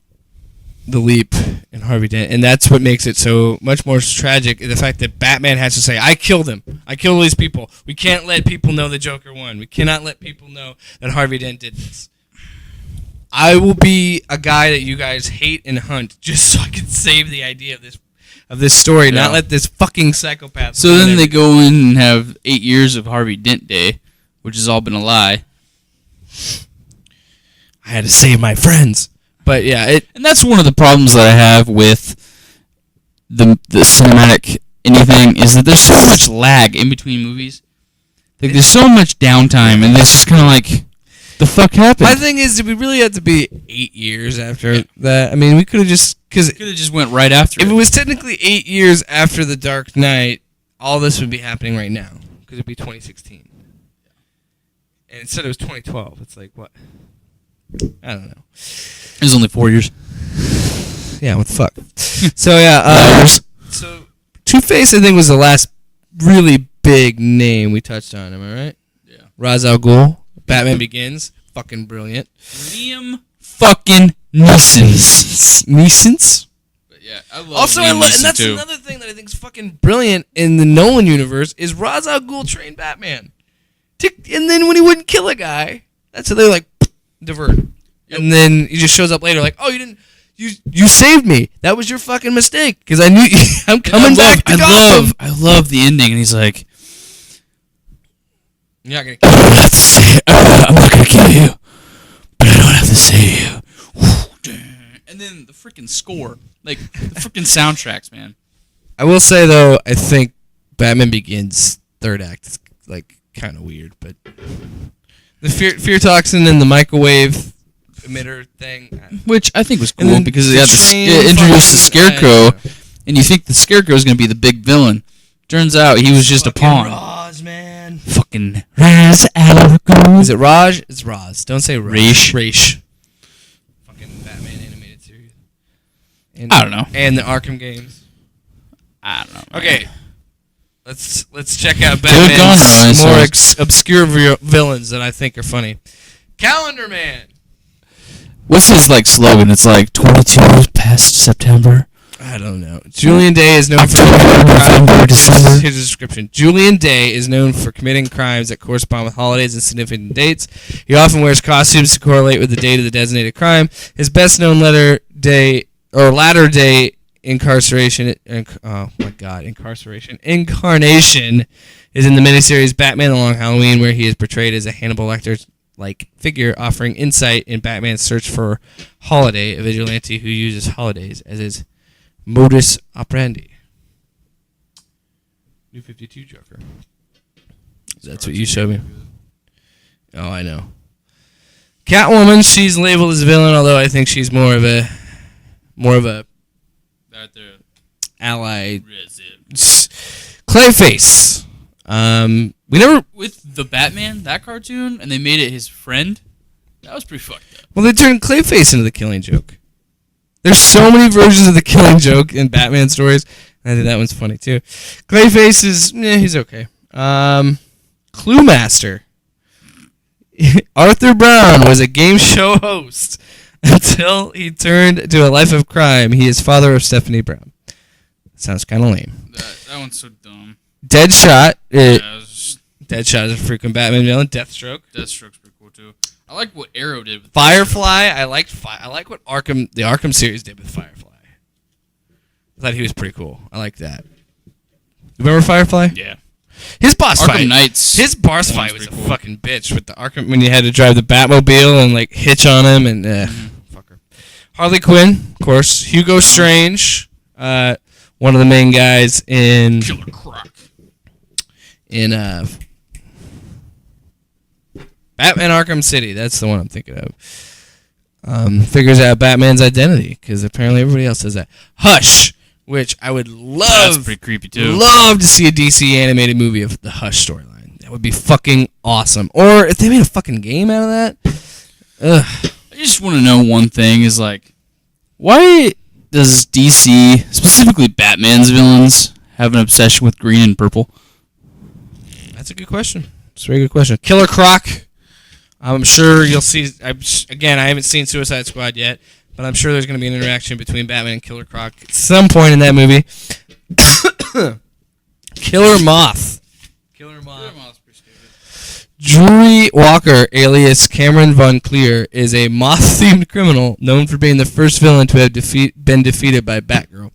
the leap in Harvey Dent, and that's what makes it so much more tragic. The fact that Batman has to say, "I killed him. I killed all these people. We can't let people know the Joker won. We cannot let people know that Harvey Dent did this. I will be a guy that you guys hate and hunt just so I can save the idea of this story, not let this fucking psychopath." So then they go in and have 8 years of Harvey Dent Day, which has all been a lie. I had to save my friends. But yeah, and that's one of the problems that I have with the cinematic anything is that there's so much lag in between movies. Like there's so much downtime, and it's just kind of like, the fuck happened? My thing is, did we really have to be 8 years after that? I mean, we could have just went right after. If it was technically 8 years after The Dark Knight, all this would be happening right now because it'd be 2016. And instead it was 2012. It's like what? I don't know. It was only 4 years. Yeah, what the fuck? So yeah, so Two-Face I think was the last really big name we touched on. Am I right? Yeah. Ra's al Ghul, Batman Begins, fucking brilliant. Liam fucking Neeson. But yeah, I love. Also, and that's too. Another thing that I think is fucking brilliant in the Nolan universe is Ra's al Ghul trained Batman. And then when he wouldn't kill a guy, that's how they're like divert. Yep. And then he just shows up later like, "Oh, you didn't. You saved me. That was your fucking mistake because I knew I'm coming back to Gotham." I love the ending, and he's like, "You're not gonna kill me. I'm not gonna kill you, but I don't have to save you." And then the freaking score, like the freaking soundtracks, man. I will say though, I think Batman Begins third act is like kind of weird, but the fear toxin and the microwave emitter thing, which I think was cool because it introduced the Scarecrow, and you think the Scarecrow is going to be the big villain. Turns out he was just a pawn. Raj, man. Fucking Ra's al Ghul. Is it Raj? It's Raz. Don't say Raj. Raish. Fucking Batman animated series. I don't know. And the Arkham games. I don't know. Man. Okay. Let's check out Batman's more obscure villains that I think are funny. Calendar Man. What's his like slogan? It's like 22 past September. I don't know. Julian Day is known for December. Here's a description. Julian Day is known for committing crimes that correspond with holidays and significant dates. He often wears costumes to correlate with the date of the designated crime. His best known latter day incarceration. Oh my God, incarceration. Incarnation is in the miniseries Batman: The Long Halloween, where he is portrayed as a Hannibal Lecter-like figure, offering insight in Batman's search for Holiday, a vigilante who uses holidays as his modus operandi. New 52 Joker. That's what you showed me. Oh, I know. Catwoman, she's labeled as a villain, although I think she's more of a ally Clayface. We never. With the Batman, that cartoon, and they made it his friend. That was pretty fucked up. Well, they turned Clayface into the Killing Joke. There's so many versions of the Killing Joke in Batman stories. I think that one's funny too. Clayface is, he's okay. Clue Master. Arthur Brown was a game show host until he turned to a life of crime. He is father of Stephanie Brown. Sounds kind of lame. That one's so dumb. Deadshot. Deadshot Deadshot is a freaking Batman villain. Deathstroke. Deathstroke's pretty cool too. I like what Arrow did with Firefly. I like what the Arkham series did with Firefly. I thought he was pretty cool. I like that. Remember Firefly? Yeah. His boss Arkham fight. Knights. His boss That fight one's was a pretty cool. fucking bitch with the Arkham when you had to drive the Batmobile and like hitch on him and fucker. Harley Quinn, of course. Hugo Strange, one of the main guys in Killer Croc. Batman Arkham City. That's the one I'm thinking of. Figures out Batman's identity because apparently everybody else says that. Hush, which I would That's love. pretty creepy too. Love to see a DC animated movie of the Hush storyline. That would be fucking awesome. Or if they made a fucking game out of that. Ugh. I just want to know one thing: is like, why does DC, specifically Batman's villains, have an obsession with green and purple? That's a good question. It's a very good question. Killer Croc. I'm sure you'll see. Again, I haven't seen Suicide Squad yet, but I'm sure there's going to be an interaction between Batman and Killer Croc at some point in that movie. Killer Moth. Drury Walker, alias Cameron Von Clear, is a moth-themed criminal known for being the first villain to have been defeated by Batgirl.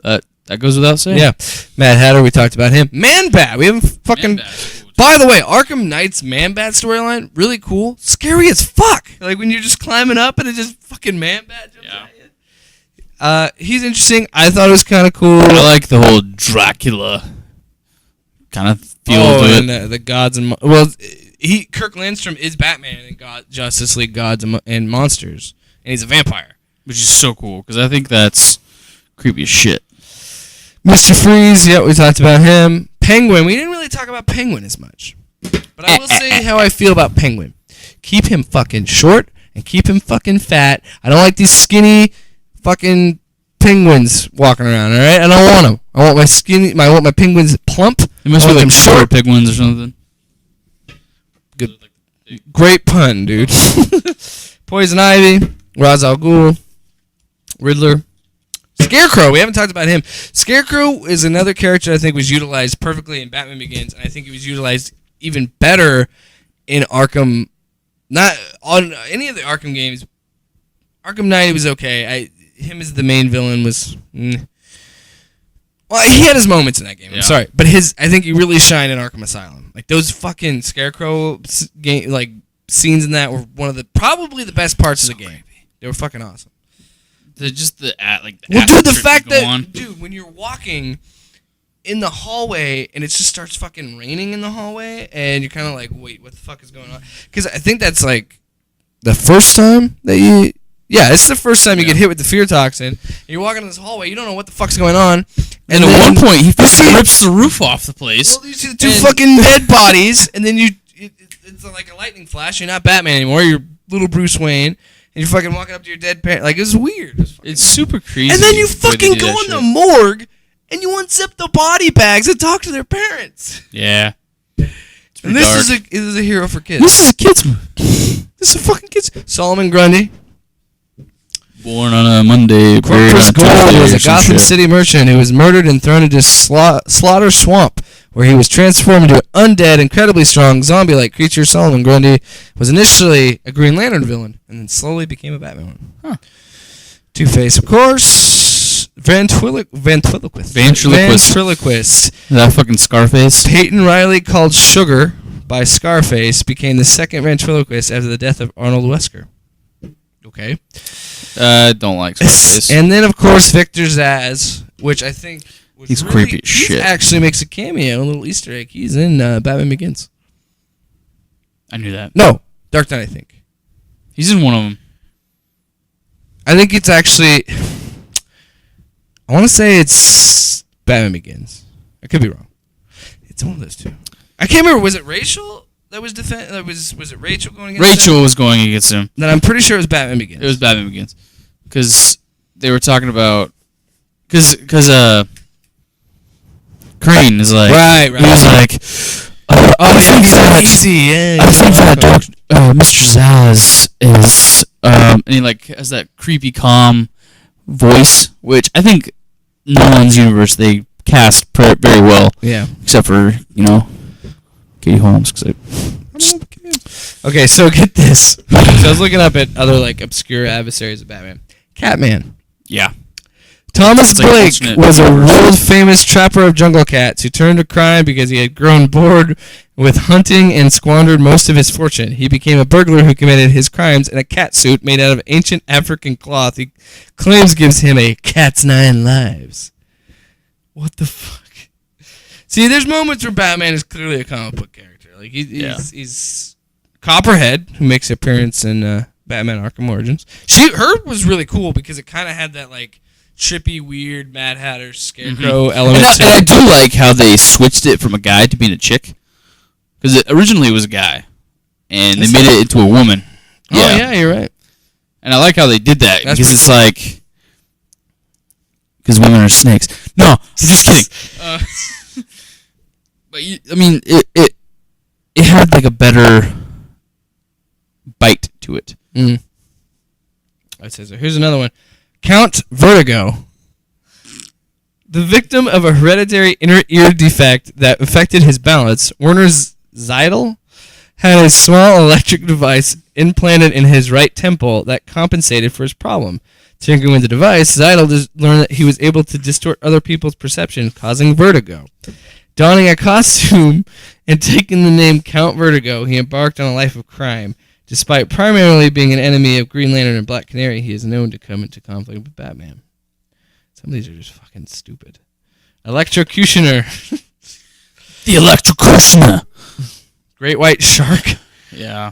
That goes without saying. Yeah. Mad Hatter, we talked about him. Man-Bat, we haven't fucking... Man-Bat. By the way, Arkham Knight's Man-Bat storyline, really cool. Scary as fuck. Like when you're just climbing up and it just fucking Man-Bat jumps at you. He's interesting. I thought it was kind of cool. I like the whole Dracula kind of feel to it. And the gods and... Kirk Landstrom is Batman in Justice League Gods and Monsters. And he's a vampire. Which is so cool, because I think that's creepy as shit. Mr. Freeze, yeah, we talked about him. Penguin, we didn't really talk about Penguin as much. But I will say how I feel about Penguin. Keep him fucking short and keep him fucking fat. I don't like these skinny fucking penguins walking around, alright? I don't want them. I want my penguins plump. It must I be want like them short penguins or something. Good. Great pun, dude. Poison Ivy, Ra's al Ghul, Riddler. Scarecrow, we haven't talked about him. Scarecrow is another character I think was utilized perfectly in Batman Begins, and I think he was utilized even better in Arkham. Not on any of the Arkham games. Arkham Knight was okay. Him as the main villain was... Well, he had his moments in that game. I'm sorry, but I think he really shined in Arkham Asylum. Like those fucking Scarecrow scenes in that were probably the best parts of the game. They were fucking awesome. The fact that, dude, when you're walking in the hallway and it just starts fucking raining in the hallway and you're kind of like, wait, what the fuck is going on? Because I think that's like the first time that it's the first time you get hit with the fear toxin. And you're walking in this hallway, you don't know what the fuck's going on. And at one point, he rips the roof off the place. Well, you see the two fucking dead bodies, and then it's like a lightning flash. You're not Batman anymore. You're little Bruce Wayne. And you're fucking walking up to your dead parent. Like, it's weird. It's super crazy. And then you fucking go in the morgue and you unzip the body bags and talk to their parents. Yeah. And this is a hero for kids. This is a kid's movie. This is a fucking kids. Solomon Grundy. Born on a Monday. Corpus Gold was a Gotham City merchant who was murdered and thrown into Slaughter Swamp, where he was transformed into an undead, incredibly strong, zombie-like creature. Solomon Grundy was initially a Green Lantern villain, and then slowly became a Batman one. Huh. Two-Face, of course. Ventriloquist. That fucking Scarface. Peyton Riley, called Sugar by Scarface, became the second ventriloquist after the death of Arnold Wesker. Okay. Don't like Scarface. And then, of course, Victor Zsasz, which I think... He's creepy as shit. He actually makes a cameo, a little Easter egg. He's in Batman Begins. I knew that. No, Dark Knight, I think. He's in one of them. I think it's actually... I want to say it's Batman Begins. I could be wrong. It's one of those two. I can't remember. Was it Rachel that was was it Rachel going against him? Rachel was going against him. Then I'm pretty sure it was Batman Begins. It was Batman Begins. Because they were talking about... Because Crane is like... Right. He was like... I think that... Easy, yeah. I think that Mr. Zaz is... and he like has that creepy, calm voice, which I think Nolan's universe they cast very well. Yeah. Except for, Katie Holmes. Okay, so get this. So I was looking up at other like obscure adversaries of Batman. Catman. Yeah. Thomas It's like Blake alternate was a universes. world-famous trapper of jungle cats who turned to crime because he had grown bored with hunting and squandered most of his fortune. He became a burglar who committed his crimes in a cat suit made out of ancient African cloth he claims gives him a cat's 9 lives. What the fuck? See, there's moments where Batman is clearly a comic book character. Like he's Copperhead, who makes an appearance in Batman Arkham Origins. Her was really cool because it kind of had that like trippy, weird Mad Hatter Scarecrow element. And I do like how they switched it from a guy to being a chick. Because originally it was a guy, and they made it into a woman. Oh yeah, you're right. And I like how they did that That's because it's like, because women are snakes. No, I'm just kidding. But it had like a better bite to it. I'd say so. Here's another one. Count Vertigo. The victim of a hereditary inner ear defect that affected his balance, Werner Zeidel had a small electric device implanted in his right temple that compensated for his problem. Tinkering with the device, Zeidel learned that he was able to distort other people's perception, causing vertigo. Donning a costume and taking the name Count Vertigo, he embarked on a life of crime. Despite primarily being an enemy of Green Lantern and Black Canary, he is known to come into conflict with Batman. Some of these are just fucking stupid. Electrocutioner. The Electrocutioner. Great White Shark. Yeah.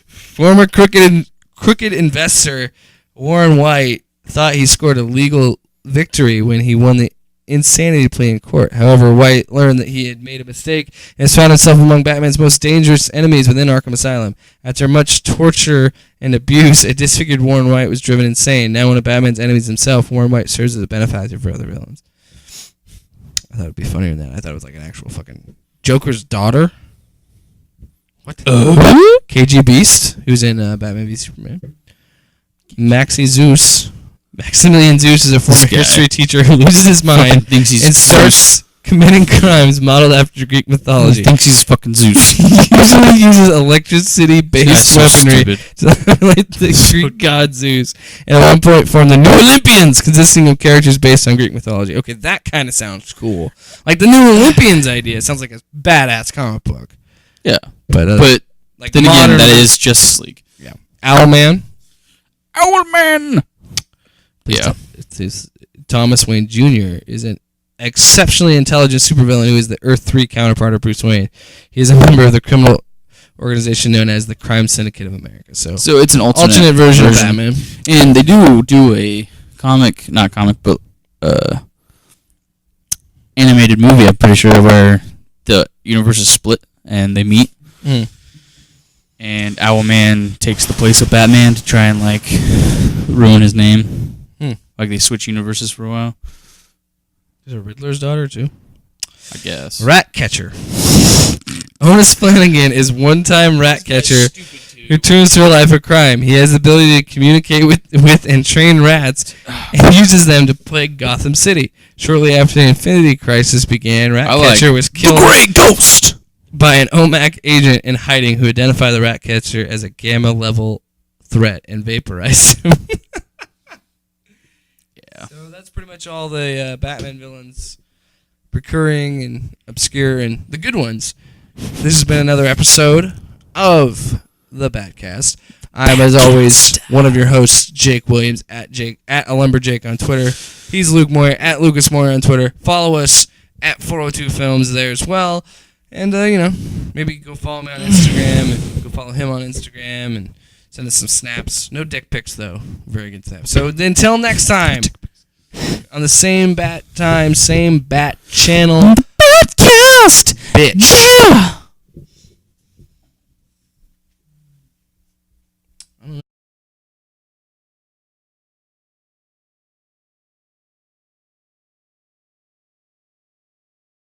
Former crooked investor Warren White thought he scored a legal victory when he won the insanity plea in court. However, White learned that he had made a mistake and has found himself among Batman's most dangerous enemies within Arkham Asylum. After much torture and abuse, a disfigured Warren White was driven insane. Now one of Batman's enemies himself, Warren White serves as a benefactor for other villains. I thought it would be funnier than that. I thought it was like an actual fucking Joker's daughter. What? KG Beast, who's in Batman v Superman. Maximilian Zeus is a former history teacher who loses his mind and starts committing crimes modeled after Greek mythology. He thinks he's fucking Zeus. He usually uses electricity-based weaponry to highlight the Greek god Zeus, and at one point formed the New Olympians, consisting of characters based on Greek mythology. Okay, that kind of sounds cool. Like the New Olympians idea sounds like a badass comic book. Yeah. But like then again, that is Justice League. Yeah. Owlman. Owlman! Yeah. It's Thomas Wayne Jr. is an exceptionally intelligent supervillain who is the Earth 3 counterpart of Bruce Wayne. He is a member of the criminal organization known as the Crime Syndicate of America. So it's an alternate version of Batman. And they do a animated movie, I'm pretty sure, where the universe is split and they meet. And Owlman takes the place of Batman to try and like ruin his name. Like they switch universes for a while. There's a Riddler's daughter too, I guess. Ratcatcher. Otis Flanagan is one-time Ratcatcher who turns to a life of crime. He has the ability to communicate with and train rats and uses them to plague Gotham City. Shortly after the Infinity Crisis began, Ratcatcher was killed. The Great Ghost! By an OMAC agent in hiding who identified the Ratcatcher as a gamma-level threat and vaporized him. Yeah. So that's pretty much all the Batman villains, recurring and obscure and the good ones. This has been another episode of the Batcast. I'm, as always, one of your hosts, Jake Williams, at a Lumberjake on Twitter. He's Luke Moyer, at Lucas Moyer on Twitter. Follow us at 402 Films there as well. And, maybe go follow me on Instagram and go follow him on Instagram and send us some snaps. No dick pics, though. Very good snaps. So until next time, on the same bat time, same bat channel. Batcast! Bitch. Yeah!